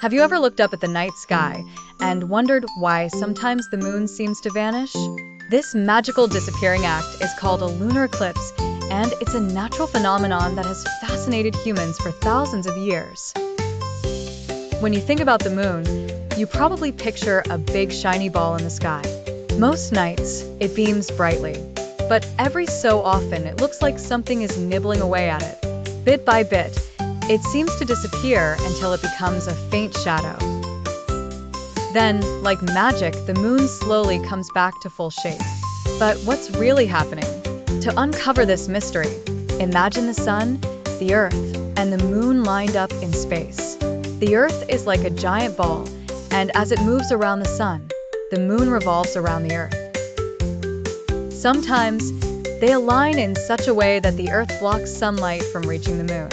Have you ever looked up at the night sky and wondered why sometimes the moon seems to vanish? This magical disappearing act is called a lunar eclipse, and it's a natural phenomenon that has fascinated humans for thousands of years. When you think about the moon, you probably picture a big shiny ball in the sky. Most nights, it beams brightly, but every so often it looks like something is nibbling away at it. Bit by bit, it seems to disappear until it becomes a faint shadow. Then, like magic, the moon slowly comes back to full shape. But what's really happening? To uncover this mystery, imagine the sun, the earth, and the moon lined up in space. The earth is like a giant ball, and as it moves around the sun, the moon revolves around the earth. Sometimes, they align in such a way that the earth blocks sunlight from reaching the moon.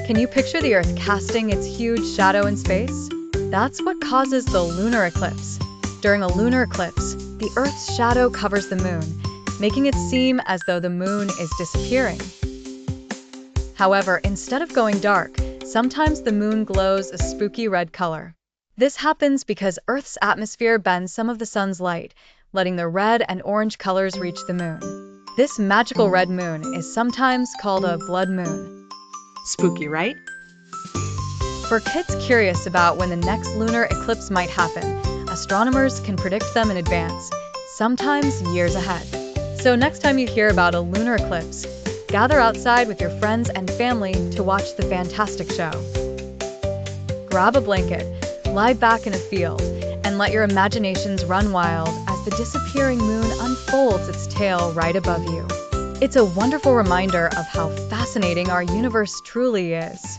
Can you picture the earth casting its huge shadow in space? That's what causes the lunar eclipse. During a lunar eclipse, the earth's shadow covers the moon, making it seem as though the moon is disappearing. However, instead of going dark, sometimes the moon glows a spooky red color. This happens because Earth's atmosphere bends some of the sun's light, letting the red and orange colors reach the moon. This magical red moon is sometimes called a blood moon. Spooky, right? For kids curious about when the next lunar eclipse might happen, astronomers can predict them in advance, sometimes years ahead. So next time you hear about a lunar eclipse, gather outside with your friends and family to watch the fantastic show. Grab a blanket, lie back in a field, and let your imaginations run wild as the disappearing moon unfolds its tail right above you. It's a wonderful reminder of how fascinating our universe truly is.